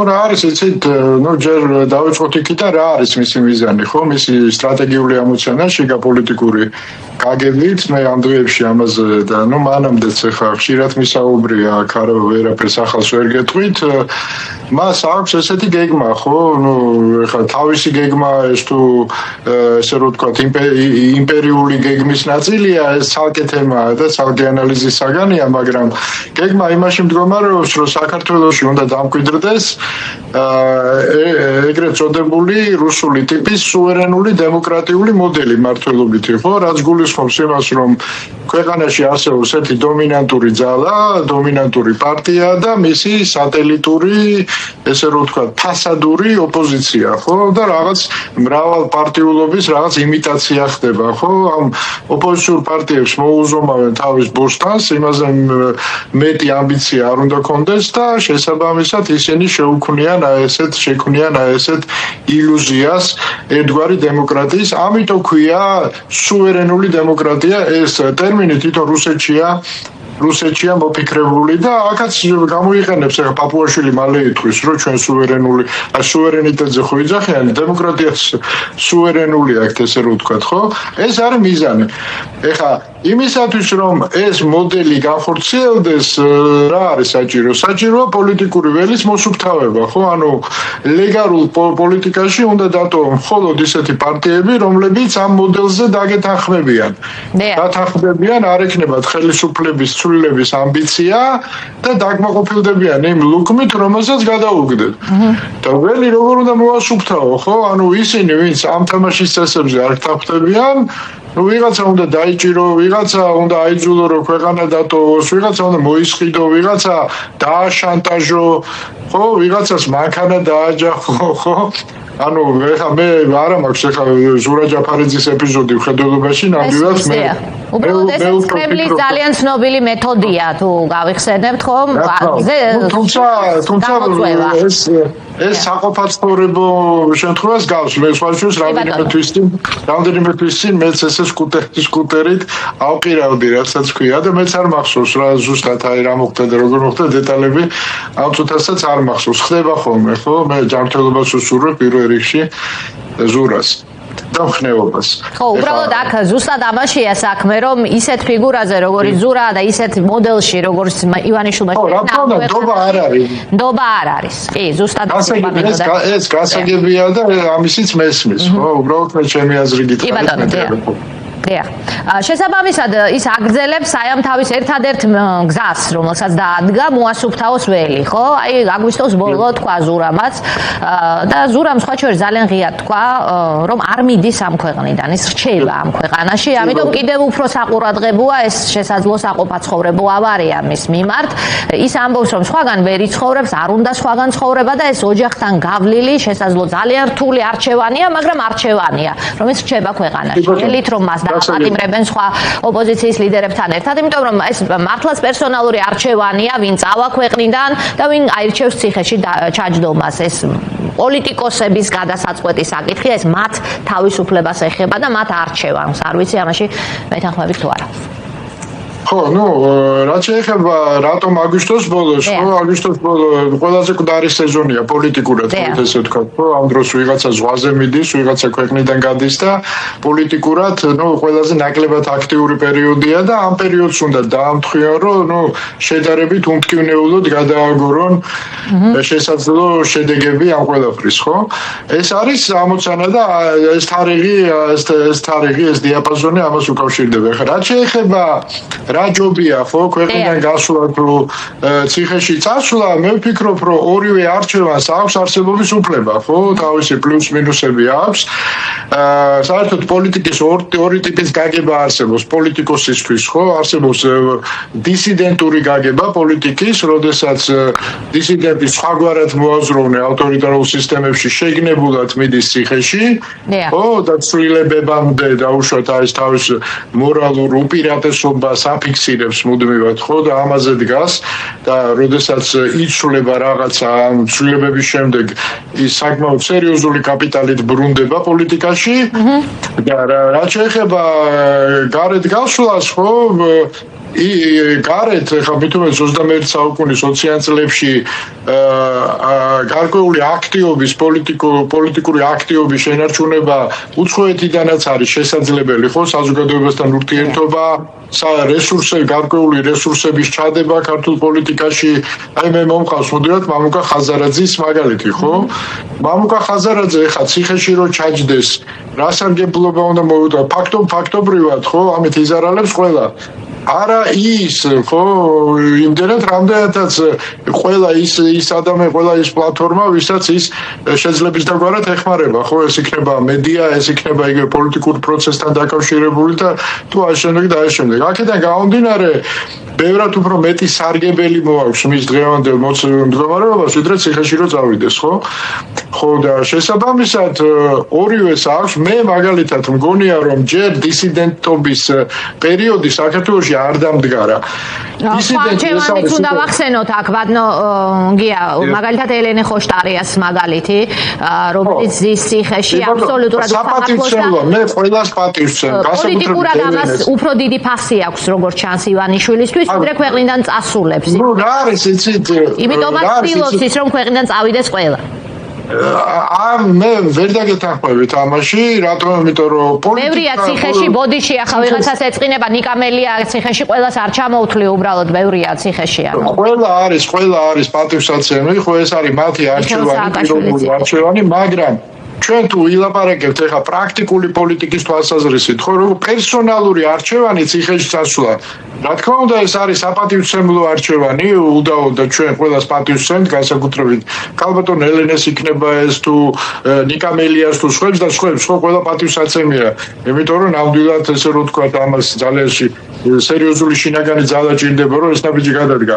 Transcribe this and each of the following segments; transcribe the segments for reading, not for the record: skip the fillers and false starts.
რა არის იცით, ჯერ დავიწყოთ იქიდან რა არის მისი მიზანი, ხო? მისი სტრატეგიული ამოცანა შიგაპოლიტიკური გაგებით, მე ამ დღეებში ამაზე და მანამდეც ხა ხშირად მისაუბრია, აქ არ ვერაფერს ახალს ვერ გეტყვით. მას აქვს ესეთი გეგმა, ხო? ხა თავისი გეგმა ეს თუ ესე რომ ვთქვათ, იმპერიული გეგმის ნაწილია, ეს ცალკე თემაა და ცალკე ანალიზის საგანია, მაგრამ გეგმა იმაში მდგომარეობს, რომ საქართველოში უნდა დამკვიდრდეს ეგრეთ წოდებული რუსული ტიპის სუვერენული დემოკრატიული მოდელი მართლობითი, ხო? რაც გულისხმობს იმას, რომ ქვეყანაში არსებობს ერთი დომინანტური ძალა, დომინანტური პარტია და მისი სატელიტური, ესე რომ ვთქვათ, ფასადური ოპოზიცია, ხო? და რაღაც მრავალპარტიულობის რაღაც იმიტაცია ხდება, ხო? ამ ოპოზიციურ პარტიებს მოუზომავენ თავის ბოსტანს, იმაზე მეტი ამბიცია არ უნდა კონდეს და შესაბამისად ისინი შეუქმნიან ესეთ ილუზიას ერთგვარი დემოკრატიის, ამიტომ ქვია სუვერენული დემოკრატია, ეს ტერმინი თვითონ რუსეთშია მოფიქრებული და აქაც გამოიყენებს ახლა პაპუაშვილი მალე იტყვის, რომ ჩვენ სუვერენიტეტზე ხო იძახიან, დემოკრატიას სუვერენული აქვს, ესე რომ ვთქვათ, ხო? ეს არის მიზანი. ეხლა იმისათვის რომ ეს მოდელი განხორციელდეს, რა არის საჭირო? საჭიროა პოლიტიკური ველის მოსუფთავება, ხო? ანუ ლეგალურ პოლიტიკაში უნდა დატოვონ მხოლოდ ისეთი პარტიები, რომლებიც ამ მოდელზე დაგეთანხმებიან. დათანხმდებიან, არ ექნებათ ხელისუფლების ცვლილების ამბიცია და დაკმაყოფილდებიან იმ ლუქმით, რომელსაც გადაუგდეთ. და ველი როგორ უნდა მოასუფთავო, ხო? ანუ ისინი, ვინც ამ თამაშის წესებზე არ თანხმდებიან, ვიღაცა უნდა დაიჭირო, ვიღაცა უნდა აიძულო, რომ ქვეყანა დატოვოს, ვიღაცა უნდა მოისყიდო, ვიღაცა დააშანტაჟო, ხო, ვიღაცას მანქანა დააჯახო, ხო? ანუ ეხლა მე არა მაქვს ეხლა ზურა ჯაფარიძის ეპიზოდი ვხედველობაში, ნამდვილად მე უბრალოდ ეს კრემლის ძალიან ცნობილი მეთოდია, თუ გავიხსენებთ, ხომ? თუმცა ეს საყოფაცხოვრებო შემთხვევას გავს, მე სხვა შვილს რამდენიმე თვის წინ მეც ესე სკუტერით ავყირავდი, რასაც ქვია და მეც არ მახსოვს რა ზუსტად რა მოხდა და როგორ მოხდა დეტალები ამ წუთასაც არ მახსოვს. ხდება ხოლმე, ხო? მე ჯანმრთელობას უსურვებ პირველ რიგში ზურას და მხნეობას. ხო, უბრალოდ აქ ზუსტად ამაშია საქმე, რომ ისეთ ფიგურაზე, როგორც ზურა და ისეთ მოდელში, როგორც ივანიშვილმა ნდობა არ არის. ნდობა არ არის. კი, ზუსტად ეს გასაგებია და ამისიც მესმის, ხო? უბრალოდ მე ჩემი აზრი გითხრათ. შესაბამისად ის აგრძელებს აი ამ თავის ერთადერთ გზას, რომელსაც დაადგა მოასუფთავოს ველი, ხო? აი აგვისტოს ბოლო თქვა ზურამაც და ზურამ სხვა შორის ძალიან ღიად თქვა, რომ არ მიდის ამ ქვეყნიდან, ის რჩება ამ ქვეყანაში, ამიტომ კიდევ უფრო საყურადღებოა ეს შესაძლო საყოფაცხოვრებო ავარია მის მიმართ. ის ამბობს, რომ სხვაგან ვერ იცხოვრებს, არ უნდა სხვაგან ცხოვრება და ეს ოჯახთან გავლილი შესაძლო ძალიან რთული არჩევანია, მაგრამ არჩევანია, რომ ის რჩება ქვეყანაში. ელით რომ მას აპატიმრებენ სხვა ოპოზიციის ლიდერებთან ერთად, იმიტომ რომ ეს მართლაც პერსონალური არჩევანია, ვინ წავა ქვეყნიდან და ვინ აირჩევს ციხეში ჩაჯდომას. ეს პოლიტიკოსების გადასაწყვეტი საკითხია, ეს მათ თავისუფლებას ეხება და მათ არჩევანს. არ ვიცი ამაში მეთანხმებით თუ არა. ხო, რაც შეეხება რატომ აგვისტოს ბოლოს, ხო, აგვისტოს ბოლო ყველაზე მკვდარი სეზონია პოლიტიკურად, ესე ვთქვათ, ხო, ამ დროს ვიღაცა ზღვაზე მიდის, ვიღაცა ქვეყნიდან გადის და პოლიტიკურად, ყველაზე ნაკლებად აქტიური პერიოდია და ამ პერიოდს უნდა დაამტყიონ, რომ შედარებით უმტკივნეულოდ გადააგორონ შესაძლო შედეგები ამ ყველაფრის, ხო? ეს არის ამოცანა და ეს თარიღი, ეს დიაპაზონი ამას უკავშირდება. ხა რაც შეეხება რა ჯობია, ხო, ქვეყნიდან გასვლა თუ ციხეში წასვლა, მე ვფიქრობ, რომ ორივე არჩევანს აქვს არსებობის უფლება, ხო, თავისი პლუს მინუსები აქვს. საერთოდ პოლიტიკის ორი ტიპის გაგება არსებობს პოლიტიკოსისთვის, ხო, არსებობს დისიდენტური გაგება პოლიტიკის, როდესაც დისიდენტი სხვაგვარად მოაზროვნე ავტორიტარულ სისტემებში შეგნებულად მიდის ციხეში, ხო, და ცვლილებებამდე დაუშვათ არის თავის მორალურ უპირატესობას აფიქსირებს მუდმივად, ხო, და ამაზე დგას და როდესაც იცვლება რაღაცა ამ ცვლილებების შემდეგ ის საკმაოდ სერიოზული კაპიტალით ბრუნდება პოლიტიკაში და რაც შეეხება გარეთ გასვლას, ხო, გარეთ ხა მithume 21 საუკუნის 20-იან წლებში გარკვეული აქტიობის პოლიტიკური აქტიობის შენარჩუნება უცხოეთიდანაც არის შესაძლებელი ხო საზოგადოებასთან ურთიერთობა გარკვეული რესურსების ჩადება ქართულ პოლიტიკაში აი მე მომყავს მუდმივად მამუკა ხაზარაძის მაგალითი ხო მამუკა ხაზარაძე ხა ციხეში რო ჩაჯდეს რა სარგებლობა უნდა მოვიდა ფაქტობრივად ხო ამით იზარალებს ყველა არა ის ხო იმდენად რამდენადაც ყველა ის ადამიანი ყველა ის პლატფორმა ვისაც ის შეძლებს დაგვარად ეხმარება ხო ეს იქნება მედია ეს იქნება იგივე პოლიტიკურ პროცესთან დაკავშირებული და თუ ამ შემდეგ აქედან გამომდინარე ბევრად უფრო მეტი სარგებელი მოაქვს მის დღევანდელ მდგომარეობას ვიდრე ციხეში რო წავიდეს ხო და შესაბამისად ორივეს აქვს მე მაგალითად მგონია რომ ჯერ დისიდენტობის პერიოდი საქართველოში არ დამდგარა. ჩემს უნდა ვახსენოთ აქ ბატონო გია მაგალითად ელენე ხოშტარიას მაგალითი რომელიც ზის ციხეში აბსოლუტურად საფათილო მე ყველას პატივს ვცემ პოლიტიკურად ამას უფრო დიდი ფასი აქვს როგორც ჩანს ივანიშვილისთვის ვიდრე ქვეყნიდან წასულებს. ნუ რა არის იცით იმიტომაც ცდილობს ის რომ ქვეყნიდან წავიდეს ყველა. მე ვერ დაგეთანხმებით ამაში, რატომ? იმიტომ რომ ბევრია ციხეში ბოდიში ახლა ვიღაცას ეწყინება ნიკამელია ციხეში ყველას არ ჩამოუთვლი უბრალოდ ბევრია ციხეში ანუ. ყველა არის პატივსაცემი, ხო ეს არის მათი არჩევანი, მაგრამ ჩვენ თუ ვილაპარაკებთ ეხა პრაქტიკული პოლიტიკის თვალსაზრისით, ხო რომ პერსონალური არჩევანი ციხეში წასვლა. რა თქმა უნდა ეს არის საპატივცემლო არჩევანი, უდაოდ ჩვენ ყველას პატივს ვცემთ განსაკუთრებით ქალბატონ ელენეს იქნება ეს თუ ნიკამელიას თუ სხვებს და სხვებს ხო ყველა პატივსაცემია. იმიტომ რომ ნამდვილად ესე რომ თქვა ამას ძალიან სერიოზული შინაგანი ძალა ჭირდება რომ ეს ნაბიჯი გადადგა.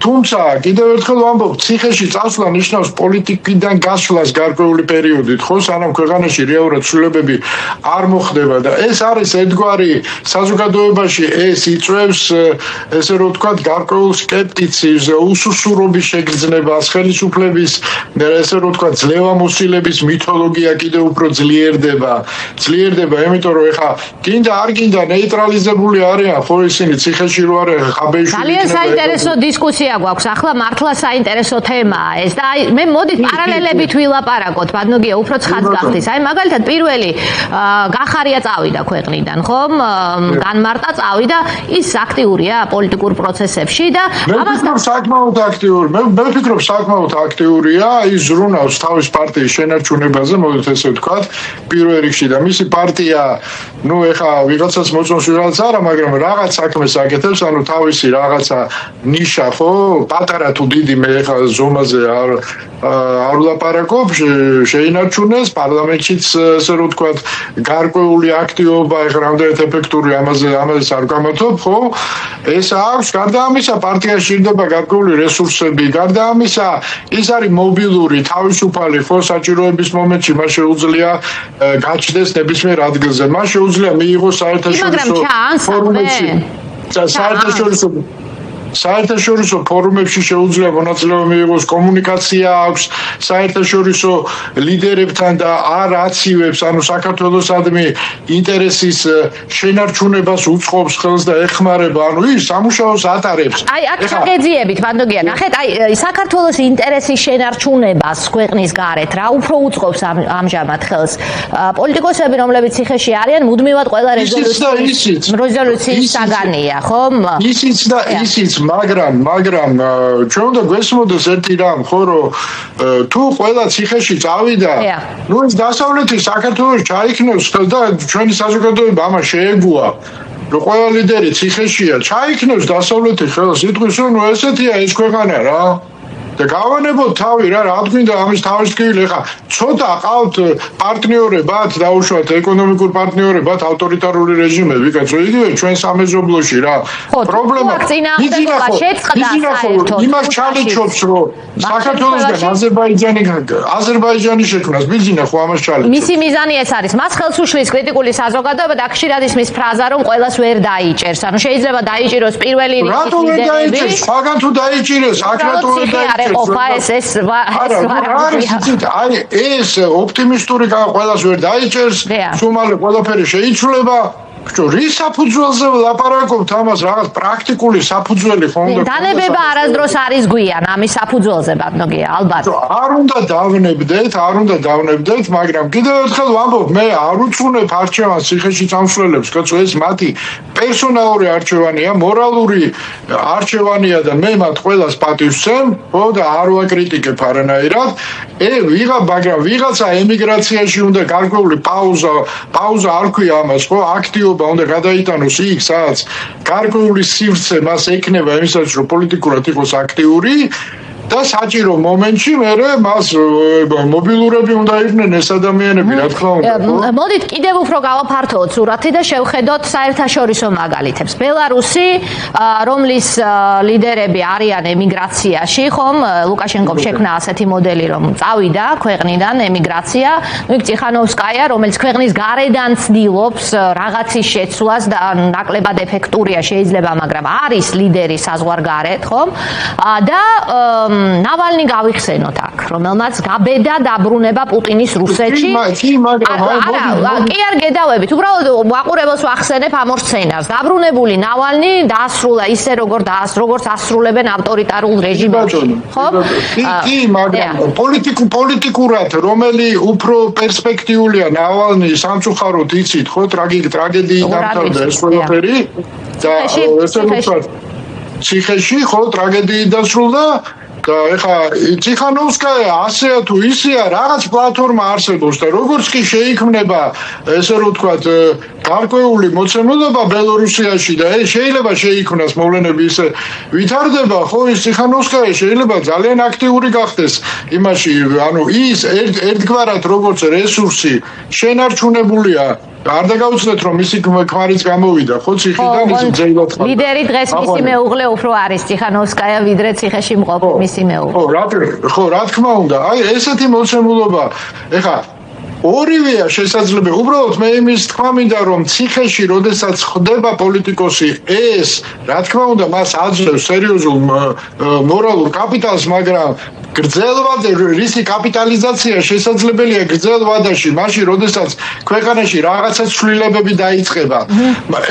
თუმცა კიდევ ერთხელ ვამბობ, ციხეში წასვლა ნიშნავს პოლიტიკიდან გასვლას გარკვეული პერიოდით, ხო, სანამ ქვეყანაში რეალურად ცვლილებები არ მოხდება და ეს არის ერთგვარი საზოგადოებაში ეს იწვევს, ესე რომ ვთქვათ, გარკვეულ სკეპტიციზმს, უსუსურობის შეგრძნებას, ხელისუფლების, ესე რომ ვთქვათ, ძლევამოსილების მითოლოგია კიდევ უფრო ძლიერდება, იმიტომ რომ ეხა კიდე არ კიდე ნეიტრალიზებული არიან, ხო ისინი ციხეში რო არიან, ხაბეიშვილი ძალიან საინტერესო დისკუსია გვაქვს ახლა მართლა საინტერესო თემაა ეს და აი მე მოდით პარალელებით ვილაპარაკოთ ბატონო გია უფრო ცხადს გახდეს აი მაგალითად პირველი გახარია წავიდა ქვეყნიდან ხომ განმარტა წავიდა ის აქტიურია პოლიტიკურ პროცესებში და ამას საკმაოდ აქტიური მე ვფიქრობ საკმაოდ აქტიურია ის ზრუნავს თავის პარტიის შენარჩუნებაზე მოდით ესე ვთქვათ პირველ რიგში და მისი პარტია ნუ ეხა ვიღაცას მოწონს ვიღაც არა მაგრამ რაღაც საქმეს აკეთებს ანუ თავისი რაღაცა ნიშა ხო პატარა თუ დიდი მე ხა ზომაზე არ ვლაპარაკობ შეინარჩუნეს პარლამენტშიც ესე რომ ვთქვათ გარკვეული აქტივობა ეხლა რამდენად ეფექტური ამაზე არ გამართობ ხო ეს აქვს გარდა ამისა პარტიაში ჭირდება გარკვეული რესურსები გარდა ამისა ის არის მობილური თავისუფალი ხო საჭიროების момენტში მას შეუძლია გაჩნდეს ნებისმიერ ადგილზე მას შეუძლია მიიღოს საერთაშორისო ფორუმებში შეუძლია მონაწილეობა მიიღოს კომუნიკაცია აქვს საერთაშორისო ლიდერებთან და არ აცივებს ანუ საქართველოსადმი ინტერესის შენარჩუნებას უწყობს ხელს და ეხმარება ანუ ის სამუშაოს ატარებს აი აქ შეგეძიებით ბანდოგია ნახეთ აი საქართველოს ინტერესის შენარჩუნებას ქვეყნის გარეთ რა უფრო უწყობს ამჟამად ხელს პოლიტიკოსები რომლებიც ციხეში არიან მუდმივად ყველა რეზოლუციის საგანია ხომ ისიც მაგრამ ჩვენ უნდა გვესმოდეს ერთი რამ ხო რომ თუ ყველა ციხეში წავიდა ნუ ეს დასავლეთის საქართველოს ჩაიქნევს და ჩვენი საზოგადოება ამას შეეგუა რომ ყველა ლიდერი ციხეშია ჩაიქნევს დასავლეთის ხელს იტყვის რომ ესეთია ეს ქვეყანა რა და გავანებოთ თავი რა გვინდა ამის თავის ტკივილი ხა ცოტა ყავთ პარტნიორებად დაუშვათ ეკონომიკურ პარტნიორებად ავტორიტარული რეჟიმები კაცო იგივე ჩვენ სამეზობლოში რა პრობლემა იმას ჩალენჯობს რომ საქართველოსგან აზერბაიჯანი შექმნას ბიზნესი ხო ამას ჩალენჯობს მისი მიზანი ეს არის მას ხელს უშლის კრიტიკული საზოგადოება და ხშირად ისმის ფრაზა რომ ყველას ვერ დაიჭერს ანუ შეიძლება დაიჭიროს პირველი რიგის ლიდერები სხვაგან თუ დაიჭირეს აქ რატო ვერ დაიჭერს აი ეს ოპტიმისტური ყველას ვერ დაიჭერს სუმალე ყველაფერი შეიცვლება რის საფუძველზე ვლაპარაკობთ ამას, რაღაც პრაქტიკული საფუძველი ხო უნდა? დანებება არასდროს არის გვიან ამის საფუძველზე, ბატონო გია, ალბათ. არ უნდა დავნებდეთ, მაგრამ კიდევ ერთხელ ვამბობ, მე არ უწუნებ არჩევანს ციხეში წამსვლელებს, კაცო, ეს მათი პერსონალური არჩევანია, მორალური არჩევანია და მე მათ ყველას პატივს ვცემ, ხო და არ ვაკრიტიკებ არანაირად. მაგრამ ვიღაცა ემიგრაციაში უნდა გარკვეული პაუზა არ ქვია ამას, ხო? აქტიობა უნდა გადაიტანოს იქ, სადაც გარკვეული სივრცე მას ექნება იმისათვის, რომ პოლიტიკურად იყოს აქტიური. და საჭირო მომენტში მერე მას მობილურები უნდა იყვნენ ეს ადამიანები, რა თქმა უნდა. მოდით კიდევ უფრო გავაფართოვოთ სურათი და შევხედოთ საერთაშორისო მაგალითებს. ბელარუსი, რომლის ლიდერები არიან ემიგრაციაში, ხომ? ლუკაშენკომ შექმნა ასეთი მოდელი, რომ წავიდა ქვეყნიდან ემიგრაცია. ნუ ტიხანოვსკაია, რომელიც ქვეყნის გარედან ცდილობს რაღაცის შეცვლას და ნაკლებად ეფექტურია შეიძლება, მაგრამ არის ლიდერი საზღვარგარეთ, ხომ? და ნავალნი გავიხსენოთ აქ, რომელმაც გაბედა დაბრუნება პუტინის რუსეთში. კი არ გედავებით, უბრალოდ მაყურებელს ვახსენებ ამ ორ სცენარს. დაბრუნებული ნავალნი დაასრულა ისე როგორც ასრულებენ ავტორიტარულ რეჟიმებში, ხო? კი, მაგრამ პოლიტიკურად რომელი უფრო პერსპექტიულია ნავალნის სამწუხაროდ იცით, ხო, ტრაგედიით დამთავრდა ეს ყველაფერი და ესე ვთქვათ, ციხეში, ხო, ტრაგედიით დასრულდა. და ეხა ტიხანოვსკაია ასეა თუ ისეა რაღაც პლატფორმა არსებობს და როგორც კი შეიქმნება ესე რომ ვთქვათ გარკვეული მოცემულობა ბელორუსიაში და შეიძლება შეიქმნას მოვლენები ისე ვითარდება ხო ის ტიხანოვსკაია შეიძლება ძალიან აქტიური გახდეს იმაში ანუ ის ერთგვარად როგორც რესურსი შენარჩუნებულია არ დაგაუცდეთ რომ მისი ქმარიც გამოვიდა ხო ციხიდან ის ძეილად ხარ ლიდერი დღეს მისი მეუღლე უფრო არის ტიხანოვსკაია ვიდრე ციხეში მყოფი მისი მეუღლე ხო რა თქმა უნდა აი ესეთი მოცემულობა ეხა ორივეა შესაძლებელი. უბრალოდ მე იმის თქვა მინდა რომ ციხეში როდესაც ხდება პოლიტიკოსი ეს რა თქმა უნდა მას აძლევს სერიოზულ მორალურ კაპიტალს მაგრამ გრძელვადე რისი კაპიტალიზაცია შესაძლებელია გრძელ ვადაში მაშინ როდესაც ქვეყანაში რაღაცა ცვლილებები დაიწყება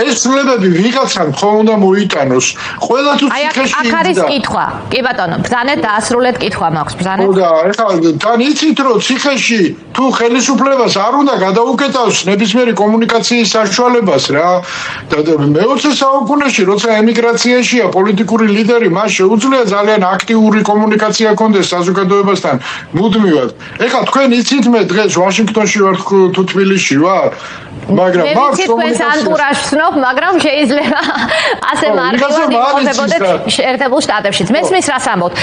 ეს ცვლილებები ვიღაცამ ხომ უნდა მოიტანოს ყველა თუ ციხეში აქ არის კითხვა კი ბატონო ბრძანეთ დაასრულეთ კითხვა მაქვს ბრძანეთ და ეხლა თან იცით რომ ციხეში თუ ხელისუფლებას არ უნდა გადაუკეტავს ნებისმიერი კომუნიკაციის საშუალებას რა და მე-20 საუკუნეში როცა ემიგრაციაშია პოლიტიკური ლიდერი მას შეუძლია ძალიან აქტიური კომუნიკაცია ჰქონდეს საზოგადოებასთან მუდმივად. ეხლა თქვენ იცით მე დღეს ვაშინგტონში ვარ თუ თბილისში ვარ მაგრამ მაქვს თქვენს ანტურაჟს ვცნობ მაგრამ შეიძლება ასე მარხილად იქნებოდეთ შეერთებულ შტატებშიც. მესმის რას ამბობთ